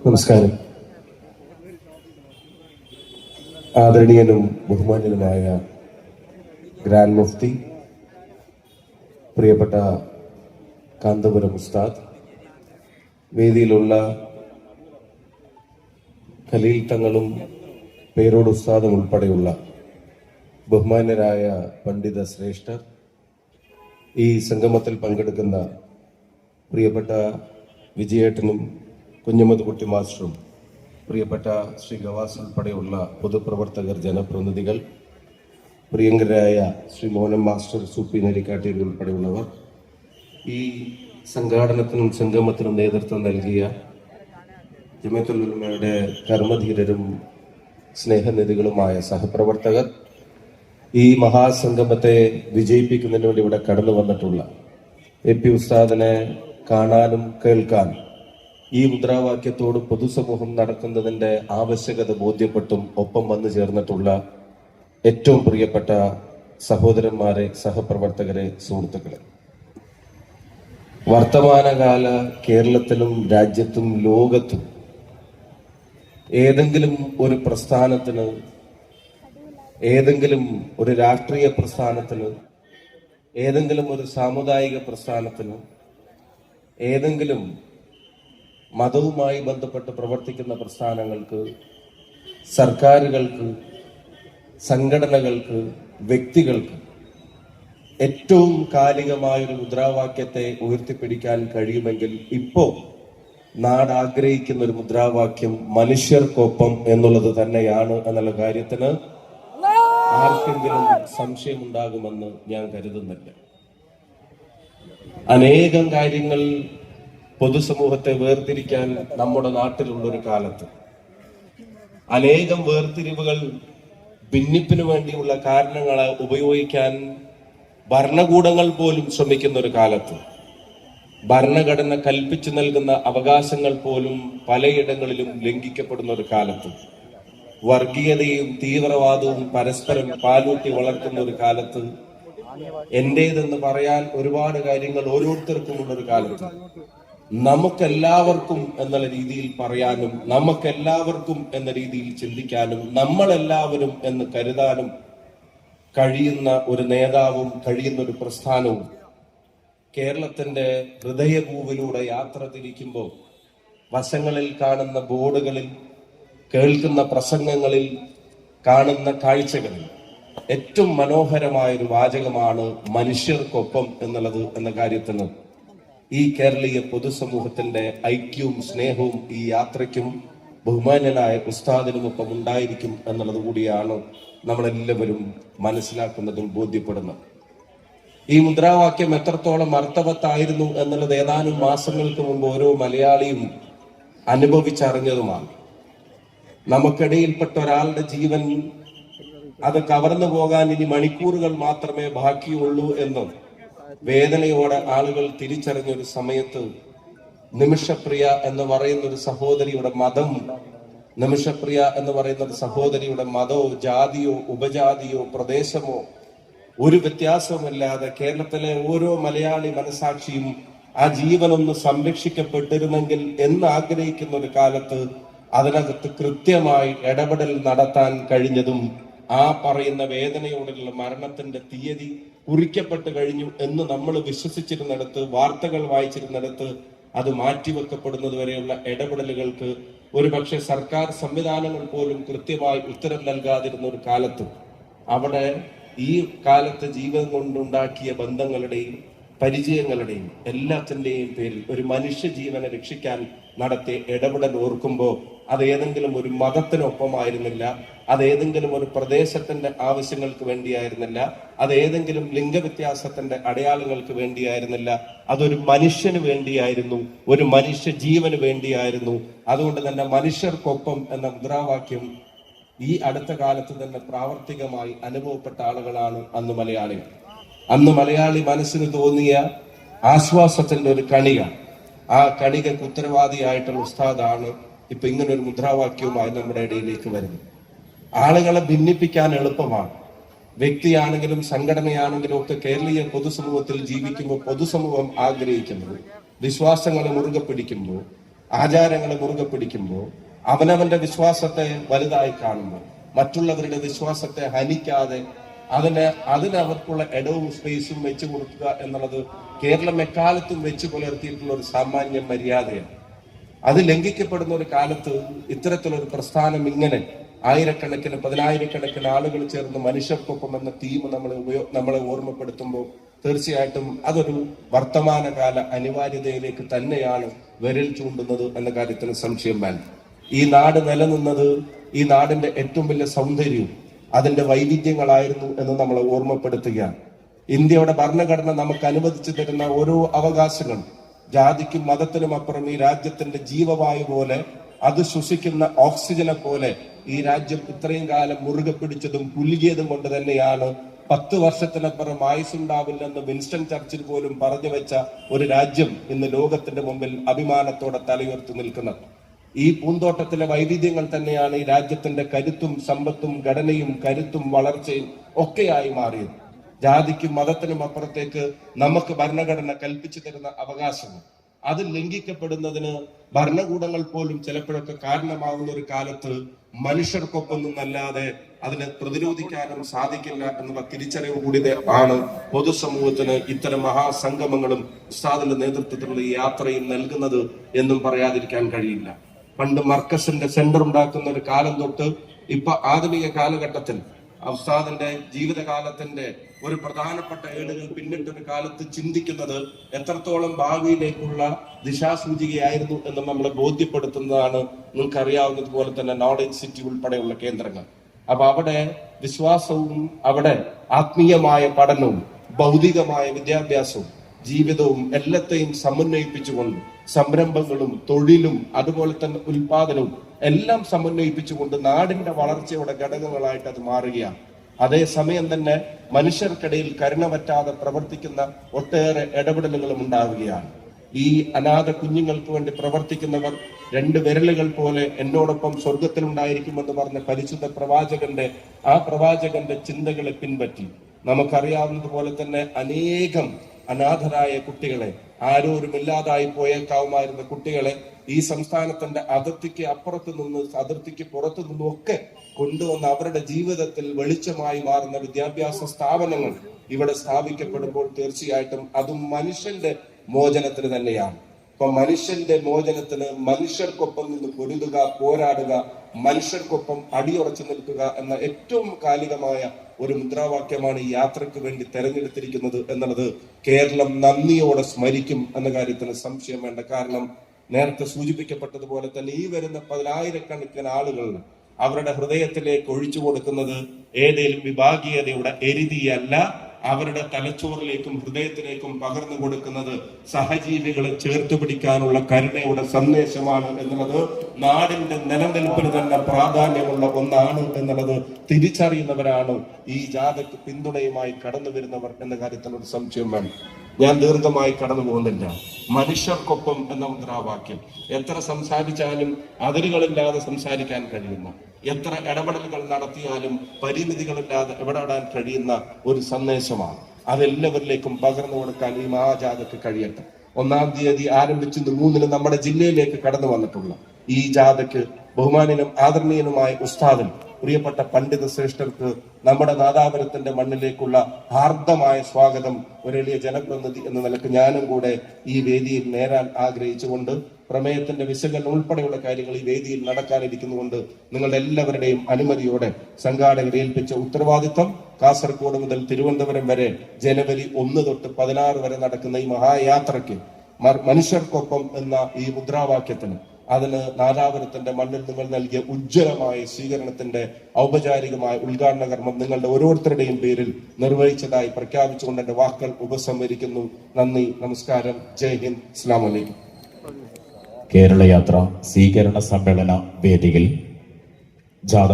നമസ്കാരം. ആദരണീയനും ബഹുമാന്യനുമായ ഗ്രാൻഡ് മുഫ്തി, പ്രിയപ്പെട്ട കാന്തപുരം ഉസ്താദ്, വേദിയിലുള്ള ഖലീൽ തങ്ങളും പേരോട് ഉസ്താദും ഉൾപ്പെടെയുള്ള ബഹുമാന്യരായ പണ്ഡിത ശ്രേഷ്ഠർ, ഈ സംഗമത്തിൽ പങ്കെടുക്കുന്ന പ്രിയപ്പെട്ട വിജയേട്ടനും കുഞ്ഞമ്മദ് കുട്ടി മാസ്റ്ററും, പ്രിയപ്പെട്ട ശ്രീ ഗവാസ് ഉൾപ്പെടെയുള്ള പൊതുപ്രവർത്തകർ, ജനപ്രതിനിധികൾ, പ്രിയങ്കരായ ശ്രീ മോഹനം മാസ്റ്റർ, സൂപ്പി നെരിക്കാട്ടിൽ ഉൾപ്പെടെയുള്ളവർ, ഈ സംഘാടനത്തിനും സംഗമത്തിനും നേതൃത്വം നൽകിയ ജമിഅത്തുൽ ഉലമയുടെ കർമ്മധീരരും സ്നേഹനിധികളുമായ സഹപ്രവർത്തകർ, ഈ മഹാസംഗമത്തെ വിജയിപ്പിക്കുന്നതിന് വേണ്ടി ഇവിടെ കടന്നു വന്നിട്ടുള്ള എ.പി. ഉസ്താദിനെ കാണാനും കേൾക്കാനും ഈ മുദ്രാവാക്യത്തോട് പൊതുസമൂഹം നടക്കുന്നതിന്റെ ആവശ്യകത ബോധ്യപ്പെട്ടും ഒപ്പം വന്നു ചേർന്നിട്ടുള്ള ഏറ്റവും പ്രിയപ്പെട്ട സഹോദരന്മാരെ, സഹപ്രവർത്തകരെ, സുഹൃത്തുക്കളെ, വർത്തമാനകാല കേരളത്തിലും രാജ്യത്തും ലോകത്തും ഏതെങ്കിലും ഒരു പ്രസ്ഥാനത്തിന്, ഏതെങ്കിലും ഒരു രാഷ്ട്രീയ പ്രസ്ഥാനത്തിന്, ഏതെങ്കിലും ഒരു സാമുദായിക പ്രസ്ഥാനത്തിന്, ഏതെങ്കിലും മതവുമായി ബന്ധപ്പെട്ട് പ്രവർത്തിക്കുന്ന പ്രസ്ഥാനങ്ങൾക്ക്, സർക്കാരുകൾക്ക്, സംഘടനകൾക്ക്, വ്യക്തികൾക്ക് ഏറ്റവും കാലികമായൊരു മുദ്രാവാക്യത്തെ ഉയർത്തിപ്പിടിക്കാൻ കഴിയുമെങ്കിൽ ഇപ്പോ നാട് ആഗ്രഹിക്കുന്ന ഒരു മുദ്രാവാക്യം മനുഷ്യർക്കൊപ്പം എന്നുള്ളത് തന്നെയാണ് എന്നുള്ള കാര്യത്തിന് ആർക്കെങ്കിലും സംശയമുണ്ടാകുമെന്ന് ഞാൻ കരുതുന്നില്ല. അനേകം കാര്യങ്ങൾ പൊതുസമൂഹത്തെ വേർതിരിക്കാൻ നമ്മുടെ നാട്ടിലുള്ളൊരു കാലത്ത്, അനേകം വേർതിരിവുകൾ ഭിന്നിപ്പിനു വേണ്ടിയുള്ള കാരണങ്ങളെ ഉപയോഗിക്കാൻ ഭരണകൂടങ്ങൾ പോലും ശ്രമിക്കുന്ന ഒരു കാലത്ത്, ഭരണഘടന കൽപ്പിച്ചു നൽകുന്ന അവകാശങ്ങൾ പോലും പലയിടങ്ങളിലും ലംഘിക്കപ്പെടുന്ന ഒരു കാലത്ത്, വർഗീയതയും തീവ്രവാദവും പരസ്പരം പാലൂട്ടി വളർത്തുന്ന ഒരു കാലത്ത്, എന്റേതെന്ന് പറയാൻ ഒരുപാട് കാര്യങ്ങൾ ഓരോരുത്തർക്കുമുള്ളൊരു കാലത്ത്, നമുക്കെല്ലാവർക്കും എന്നുള്ള രീതിയിൽ പറയാനും നമുക്കെല്ലാവർക്കും എന്ന രീതിയിൽ ചിന്തിക്കാനും നമ്മളെല്ലാവരും എന്ന് കരുതാനും കഴിയുന്ന ഒരു നേതാവും കഴിയുന്ന ഒരു പ്രസ്ഥാനവും കേരളത്തിന്റെ ഹൃദയഭൂവിലൂടെ യാത്ര തിരിക്കുമ്പോൾ വശങ്ങളിൽ കാണുന്ന ബോർഡുകളിൽ, കേൾക്കുന്ന പ്രസംഗങ്ങളിൽ, കാണുന്ന കാഴ്ചകളിൽ ഏറ്റവും മനോഹരമായൊരു വാചകമാണ് മനുഷ്യർക്കൊപ്പം എന്നുള്ളത് എന്ന കാര്യത്തിന് ഈ കേരളീയ പൊതുസമൂഹത്തിന്റെ ഐക്യവും സ്നേഹവും ഈ യാത്രയ്ക്കും ബഹുമാന്യനായ ഉസ്താദിനുമൊപ്പം ഉണ്ടായിരിക്കും എന്നുള്ളത് കൂടിയാണ് നമ്മളെല്ലാവരും മനസ്സിലാക്കുന്നതും ബോധ്യപ്പെടുന്നത്. ഈ മുദ്രാവാക്യം എത്രത്തോളം അർത്ഥവത്തായിരുന്നു എന്നുള്ളത് ഏതാനും മാസങ്ങൾക്ക് മുമ്പ് ഓരോ മലയാളിയും അനുഭവിച്ചറിഞ്ഞതുമാണ്. നമുക്കിടയിൽപ്പെട്ട ഒരാളുടെ ജീവൻ അത് കവർന്നു പോകാൻ ഇനി മണിക്കൂറുകൾ മാത്രമേ ബാക്കിയുള്ളൂ എന്നും വേദനയോടെ ആളുകൾ തിരിച്ചറിഞ്ഞൊരു സമയത്ത് നിമിഷപ്രിയ എന്ന് പറയുന്ന ഒരു സഹോദരിയുടെ മതം, നിമിഷപ്രിയ എന്ന് പറയുന്ന ഒരു സഹോദരിയുടെ മതമോ ജാതിയോ ഉപജാതിയോ പ്രദേശമോ ഒരു വ്യത്യാസവുമില്ലാതെ കേരളത്തിലെ ഓരോ മലയാളി മനസാക്ഷിയും ആ ജീവനൊന്ന് സംരക്ഷിക്കപ്പെട്ടിരുന്നെങ്കിൽ എന്ന് ആഗ്രഹിക്കുന്ന ഒരു കാലത്ത് അതിനകത്ത് കൃത്യമായി ഇടപെടൽ നടത്താൻ കഴിഞ്ഞതും ആ പറയുന്ന വേദനയോടുള്ള മരണത്തിന്റെ തീയതി കുറിക്കപ്പെട്ട് കഴിഞ്ഞു എന്ന് നമ്മൾ വിശ്വസിച്ചിരുന്നിടത്ത്, വാർത്തകൾ വായിച്ചിരുന്നിടത്ത് അത് മാറ്റിവെക്കപ്പെടുന്നത് വരെയുള്ള ഇടപെടലുകൾക്ക് ഒരുപക്ഷെ സർക്കാർ സംവിധാനങ്ങൾ പോലും കൃത്യമായി ഉത്തരം നൽകാതിരുന്ന ഒരു കാലത്ത് അവിടെ ഈ കാലത്ത് ജീവിതം കൊണ്ടുണ്ടാക്കിയ ബന്ധങ്ങളുടെയും പരിചയങ്ങളുടെയും എല്ലാത്തിന്റെയും പേരിൽ ഒരു മനുഷ്യ ജീവനെ രക്ഷിക്കാൻ നടത്തിയ ഇടപെടൽ ഓർക്കുമ്പോൾ അത് ഏതെങ്കിലും ഒരു മതത്തിനൊപ്പമായിരുന്നില്ല, അത് ഏതെങ്കിലും ഒരു പ്രദേശത്തിന്റെ ആവശ്യങ്ങൾക്ക് വേണ്ടിയായിരുന്നില്ല, അത് ഏതെങ്കിലും ലിംഗവ്യത്യാസത്തിന്റെ അടയാളങ്ങൾക്ക് വേണ്ടിയായിരുന്നില്ല, അതൊരു മനുഷ്യന് വേണ്ടിയായിരുന്നു, ഒരു മനുഷ്യ ജീവന് വേണ്ടിയായിരുന്നു. അതുകൊണ്ട് തന്നെ മനുഷ്യർക്കൊപ്പം എന്ന മുദ്രാവാക്യം ഈ അടുത്ത കാലത്ത് തന്നെ പ്രാവർത്തികമായി അനുഭവപ്പെട്ട ആളുകളാണ് അന്ന് മലയാളികൾ. അന്ന് മലയാളി മനസ്സിന് തോന്നിയ ആശ്വാസത്തിന്റെ ഒരു കണിക, ആ കണികക്ക് ഉത്തരവാദിയായിട്ടുള്ള ഉസ്താദാണ് ഇപ്പൊ ഇങ്ങനെ ഒരു മുദ്രാവാക്യവുമായി നമ്മുടെ ഇടയിലേക്ക് വരുന്നു. ആളുകളെ ഭിന്നിപ്പിക്കാൻ എളുപ്പമാണ്. വ്യക്തിയാണെങ്കിലും സംഘടനയാണെങ്കിലും ഒക്കെ കേരളീയ പൊതുസമൂഹത്തിൽ ജീവിക്കുമ്പോൾ പൊതുസമൂഹം ആഗ്രഹിക്കുന്നത് വിശ്വാസങ്ങളെ മുറുകെ പിടിക്കുമ്പോൾ, ആചാരങ്ങളെ മുറുകെ പിടിക്കുമ്പോൾ, അവനവന്റെ വിശ്വാസത്തെ വലുതായി കാണുമ്പോൾ, മറ്റുള്ളവരുടെ വിശ്വാസത്തെ ഹനിക്കാതെ അതിനവർക്കുള്ള ഇടവും സ്പേസും വെച്ചു കൊടുക്കുക എന്നുള്ളത് കേരളം എക്കാലത്തും വെച്ചു പുലർത്തിയിട്ടുള്ള ഒരു സാമാന്യ മര്യാദയാണ്. അത് ലംഘിക്കപ്പെടുന്ന ഒരു കാലത്ത് ഇത്തരത്തിലൊരു പ്രസ്ഥാനം ഇങ്ങനെ ആയിരക്കണക്കിന് പതിനായിരക്കണക്കിന് ആളുകൾ ചേർന്ന് മനുഷ്യർക്കൊപ്പം എന്ന തീം നമ്മളെ ഓർമ്മപ്പെടുത്തുമ്പോൾ തീർച്ചയായിട്ടും അതൊരു വർത്തമാനകാല അനിവാര്യതയിലേക്ക് തന്നെയാണ് വിരൽ ചൂണ്ടുന്നത് എന്ന കാര്യത്തിന് സംശയം വേണ്ട. ഈ നാട് നിലനിന്നത് ഈ നാടിന്റെ ഏറ്റവും വലിയ സൗന്ദര്യവും അതിന്റെ വൈവിധ്യങ്ങളായിരുന്നു എന്ന് നമ്മളെ ഓർമ്മപ്പെടുത്തുകയാണ്. ഇന്ത്യയുടെ ഭരണഘടന നമുക്ക് അനുവദിച്ചു തരുന്ന ഓരോ അവകാശങ്ങളും ജാതിക്കും മതത്തിനും അപ്പുറം ഈ രാജ്യത്തിന്റെ ജീവവായു പോലെ, അത് ശ്വസിക്കുന്ന ഓക്സിജനെ പോലെ ഈ രാജ്യം ഇത്രയും കാലം മുറുകെ പിടിച്ചതും പുലുകിയതും കൊണ്ട് തന്നെയാണ് 10 വർഷത്തിനപ്പുറം ആയുസുണ്ടാവില്ലെന്ന് വിൻസ്റ്റൺ ചർച്ചിൽ പോലും പറഞ്ഞു വെച്ച ഒരു രാജ്യം ഇന്ന് ലോകത്തിന്റെ മുമ്പിൽ അഭിമാനത്തോടെ തലയുയർത്തി നിൽക്കുന്നത്. ഈ പൂന്തോട്ടത്തിലെ വൈവിധ്യങ്ങൾ തന്നെയാണ് ഈ രാജ്യത്തിന്റെ കരുത്തും സമ്പത്തും ഘടനയും കരുത്തും വളർച്ചയും ഒക്കെയായി മാറിയത്. ജാതിക്കും മതത്തിനും അപ്പുറത്തേക്ക് നമുക്ക് ഭരണഘടന കൽപ്പിച്ചു തരുന്ന അവകാശങ്ങൾ അത് ലംഘിക്കപ്പെടുന്നതിന് ഭരണകൂടങ്ങൾ പോലും ചിലപ്പോഴൊക്കെ കാരണമാകുന്ന ഒരു കാലത്ത് മനുഷ്യർക്കൊപ്പം നിന്നല്ലാതെ അതിനെ പ്രതിരോധിക്കാനും സാധിക്കില്ല എന്നുള്ള തിരിച്ചറിവ് കൂടി ആണ് പൊതുസമൂഹത്തിന് ഇത്തരം മഹാസംഗമങ്ങളും ഉസ്താദിന്റെ നേതൃത്വത്തിലുള്ള ഈ യാത്രയും നൽകുന്നത് എന്നും പറയാതിരിക്കാൻ കഴിയില്ല. പണ്ട് മർക്കസിന്റെ സെന്റർ ഉണ്ടാക്കുന്ന ഒരു കാലം തൊട്ട് ഇപ്പൊ ആധുനിക കാലഘട്ടത്തിൽ ഉസ്താദിന്റെ ജീവിതകാലത്തിന്റെ ഒരു പ്രധാനപ്പെട്ട ഏടുകൾ പിന്നിട്ടൊരു കാലത്ത് ചിന്തിക്കുന്നത് എത്രത്തോളം ഭാവിയിലേക്കുള്ള ദിശാസൂചികയായിരുന്നു എന്ന് നമ്മളെ ബോധ്യപ്പെടുത്തുന്നതാണ് നിങ്ങൾക്ക് അറിയാവുന്നതുപോലെ തന്നെ നോളജ് സിറ്റി ഉൾപ്പെടെയുള്ള കേന്ദ്രങ്ങൾ. അപ്പൊ അവിടെ വിശ്വാസവും അവിടെ ആത്മീയമായ പഠനവും ഭൗതികമായ വിദ്യാഭ്യാസവും ജീവിതവും എല്ലാത്തെയും സമന്വയിപ്പിച്ചുകൊണ്ട് സംരംഭങ്ങളും തൊഴിലും അതുപോലെ തന്നെ ഉൽപാദനവും എല്ലാം സമന്വയിപ്പിച്ചുകൊണ്ട് നാടിന്റെ വളർച്ചയുടെ ഘടകങ്ങളായിട്ട് അത് മാറുകയാണ്. അതേസമയം തന്നെ മനുഷ്യർക്കിടയിൽ കരുണ പറ്റാതെ പ്രവർത്തിക്കുന്ന ഒട്ടേറെ ഇടപെടലുകളും ഉണ്ടാവുകയാണ്. ഈ അനാഥ കുഞ്ഞുങ്ങൾക്ക് വേണ്ടി പ്രവർത്തിക്കുന്നവർ 2 വിരലുകൾ പോലെ എന്നോടൊപ്പം സ്വർഗത്തിലുണ്ടായിരിക്കുമെന്ന് പറഞ്ഞ പരിശുദ്ധ പ്രവാചകന്റെ ചിന്തകളെ പിൻപറ്റി നമുക്കറിയാവുന്നതുപോലെ തന്നെ അനേകം അനാഥരായ കുട്ടികളെ, ആരോരുമില്ലാതായി പോയേക്കാവുമായിരുന്ന കുട്ടികളെ ഈ സംസ്ഥാനത്തിന്റെ അതിർത്തിക്ക് അപ്പുറത്ത് നിന്ന് അതിർത്തിക്ക് പുറത്തു നിന്നും ഒക്കെ കൊണ്ടുവന്ന് അവരുടെ ജീവിതത്തിൽ വെളിച്ചമായി മാറുന്ന വിദ്യാഭ്യാസ സ്ഥാപനങ്ങൾ ഇവിടെ സ്ഥാപിക്കപ്പെടുമ്പോൾ തീർച്ചയായിട്ടും അതും മനുഷ്യന്റെ മോചനത്തിന് തന്നെയാണ്. അപ്പൊ മനുഷ്യന്റെ മോചനത്തിന് മനുഷ്യർക്കൊപ്പം നിന്ന് പൊരുതുക, പോരാടുക, മനുഷ്യർക്കൊപ്പം അടിയുറച്ചു നിൽക്കുക എന്ന ഏറ്റവും കാലികമായ ഒരു മുദ്രാവാക്യമാണ് ഈ യാത്രയ്ക്ക് വേണ്ടി തെരഞ്ഞെടുത്തിരിക്കുന്നത് എന്നുള്ളത് കേരളം നന്ദിയോടെ സ്മരിക്കും എന്ന കാര്യത്തിന് സംശയം വേണ്ട. കാരണം നേരത്തെ സൂചിപ്പിക്കപ്പെട്ടതുപോലെ തന്നെ ഈ വരുന്ന 10,000-കണക്കിന് ആളുകൾ അവരുടെ ഹൃദയത്തിലേക്ക് ഒഴിച്ചു കൊടുക്കുന്നത് ഏതെങ്കിലും വിഭാഗീയതയുടെ എരുതിയല്ല, അവരുടെ തലച്ചോറിലേക്കും ഹൃദയത്തിലേക്കും പകർന്നു കൊടുക്കുന്നത് സഹജീവികളെ ചേർത്ത് പിടിക്കാനുള്ള കരുണയുടെ സന്ദേശമാണ് എന്നുള്ളത് നാടിന്റെ നിലനിൽപ്പിന് തന്നെ പ്രാധാന്യമുള്ള ഒന്നാണ് എന്നുള്ളത് തിരിച്ചറിയുന്നവരാണ് ഈ ജാഥയ്ക്ക് പിന്തുണയുമായി കടന്നു വരുന്നവർ എന്ന കാര്യത്തിൽ ഒരു സംശയം വേണം. ഞാൻ ദീർഘമായി കടന്നു പോകുന്നില്ല. മനുഷ്യർക്കൊപ്പം എന്ന മുദ്രാവാക്യം എത്ര സംസാരിച്ചാലും അതിരുകളില്ലാതെ സംസാരിക്കാൻ കഴിയുന്ന, എത്ര ഇടപെടലുകൾ നടത്തിയാലും പരിമിതികളില്ലാതെ ഇടപെടാൻ കഴിയുന്ന ഒരു സന്ദേശമാണ്. അതെല്ലാവരിലേക്കും പകർന്നു കൊടുക്കാൻ ഈ മഹാജാഥയ്ക്ക് കഴിയട്ടെ. 1-ാം തീയതി ആരംഭിച്ച് 3-ന് നമ്മുടെ ജില്ലയിലേക്ക് കടന്നു വന്നിട്ടുള്ള ഈ ജാഥയ്ക്ക് ബഹുമാന്യനും ആദരണീയനുമായ ഉസ്താദിൽ പ്രിയപ്പെട്ട പണ്ഡിത ശ്രേഷ്ഠർക്ക് നമ്മുടെ നാദാപുരത്തിന്റെ മണ്ണിലേക്കുള്ള ഹാർദമായ സ്വാഗതം ഒരു എളിയ ജനപ്രതിനിധി എന്ന നിലക്ക് ഞാനും കൂടെ ഈ വേദിയിൽ നേരാൻ ആഗ്രഹിച്ചുകൊണ്ട് പ്രമേയത്തിന്റെ വിശകലനം ഉൾപ്പെടെയുള്ള കാര്യങ്ങൾ ഈ വേദിയിൽ നടക്കാനിരിക്കുന്നുകൊണ്ട് നിങ്ങളുടെ എല്ലാവരുടെയും അനുമതിയോടെ സംഘാടകരെ ഏൽപ്പിച്ച ഉത്തരവാദിത്വം കാസർഗോഡ് മുതൽ തിരുവനന്തപുരം വരെ ജനുവരി 1 തൊട്ട് 16 വരെ നടക്കുന്ന ഈ മഹായാത്രയ്ക്ക് മനുഷ്യർക്കൊപ്പം എന്ന ഈ മുദ്രാവാക്യത്തിന് അതിന് നാദാപുരത്തിന്റെ മണ്ണിൽ നിങ്ങൾ നൽകിയ ഉജ്ജ്വലമായ സ്വീകരണത്തിന്റെ ഔപചാരികമായ ഉദ്ഘാടന കർമ്മം നിങ്ങളുടെ ഓരോരുത്തരുടെയും പേരിൽ നിർവഹിച്ചതായി പ്രഖ്യാപിച്ചുകൊണ്ട് എന്റെ വാക്കുകൾ ഉപസംഹരിക്കുന്നു. നന്ദി, നമസ്കാരം, ജയ് ഹിന്ദ്, അസ്സലാമു അലൈക്കും. കേരള യാത്ര സ്വീകരണ സമ്മേളന വേദിയിൽ ജാഥ